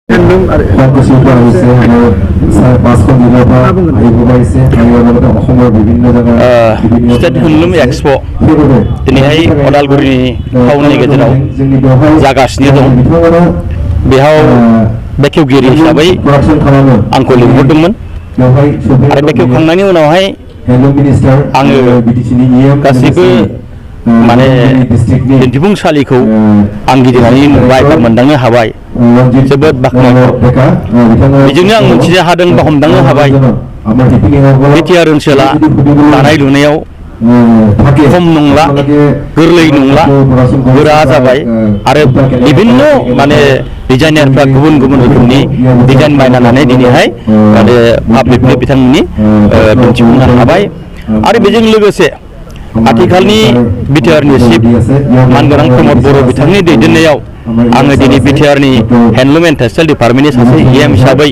State handloom expo' दिनैहाय अदालगुरिनि टाउननि गेजेराव जागासिनो दं। बेयाव बेखेवगिरि हिसाबै आंखौ लिंहरदोंमोन आरो बेखेवखांनायनि उनावहाय आङो गासैबो माने दिन्थिफुंसालिखौ आं गिदिंनानै नुबाय बा मोनदांनो हाबाय, जोबोद बाख्नायथाव। बेजोंनो आं मोनथिनो हादों बा हमदांनो हाबाय बिटिआर ओनसोला दानाय लुनायाव खम नंला, गोरलै नंला, गोरा जाबाय आरो बिभिन्न माने डिजाइनारफ्रा गुबुन गुबुन रोखोमनि डिजाइन बानायनानै दिनैहाय माने पाब्लिकनो बिथांमोननि दिन्थिफुंनो हाबाय। आरो बेजों लोगोसे आथिखालनि बिटिआरनि चिफ मानगोनां प्रमद बर' बिथांनि दैदेननायाव आङो दिनै बिटिआरनि हेन्डलुम एन्ड टेक्सटाइल डिपार्टमेन्टनि सासे EM हिसाबै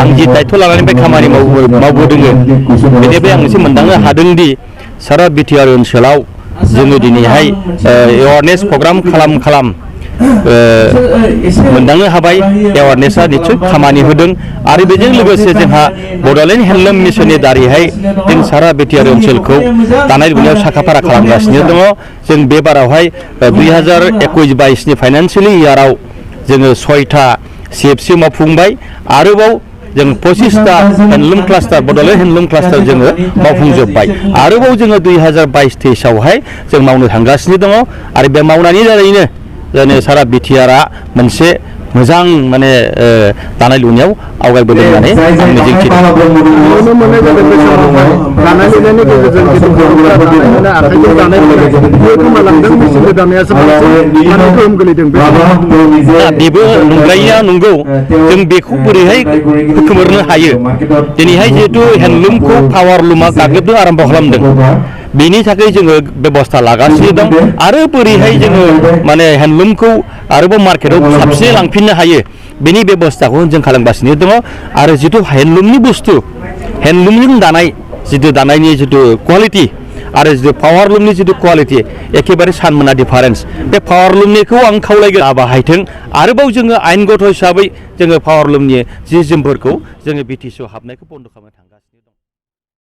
आं जि दायथ' लानानै बे खामानि मावबोदों बेनिफ्राय आं एसे मोनदांनो हादोंदि सारा बिटिआर ओनसोलाव जोङो दिनैहाय एवारनेस प्रग्राम खालाम मोनदांनो हाबाय। एवारनेसा निस्सय खामानि होदों आरो बेजों लोगोसे जोंहा बड'लेण्ड हेन्डलुम मिसननि दारैहाय जों सारा बिटिआर ओनसोलखौ दानाय लुनायाव साखाफारा खालामगासिनो दङ। जों बे बारावहाय 2021-22नि फाइनान्सियेल इयाराव जोङो 6था CFC मावफुंबाय। आरोबाव जों 25टा handloom cluster Bodoland handloom cluster जोङो मावफुंजोब्बाय। आरोबाव जोङो 2022-23आवहाय जों मावनो थांगासिनो दङ आरो बे मावनायनि दारैनो जोंनि सारा बिटिआरआ मोनसे मोजां माने दानाय लुनायाव आवगायबोदों होननानै आं मिजिंथिदों। बेबो नंद्राया नंगौ, जों बेखौ बोरैहाय खोमोरनो हायो। दिनैहाय जिहेतु हेन्डलुमखौ पावार लुमा गाग्लोबनो आरम्भ खालामदों, बेनि थाखाय जोङो बेबस्था लागासिनो दं आरो बोरैहाय जोङो माने हेन्डलुमखौ आरोबाव मार्केटआव साबसिनै लांफिननो हायो बेनि बेबस्थाखौ जों खालामगासिनो दङ। आरो जिथु हेन्डलुमनि बुस्थु, हेन्डलुमजों दानाय जिथु दानायनि जिथु क्वालिटि आरो जिथु पावारलुमनि जिथु क्वालिटि एखेबारे सानमोना डिफारेन्स। बे पावारलुमनिखौ आं खावलायगोन बाहायथों। आरोबाव जोङो आयेनगत हिसाबै जोङो पावारलुमनि जि जोमफोरखौ जोङो BTCआव हाबनायखौ बन्द' खालामनो थांगोन।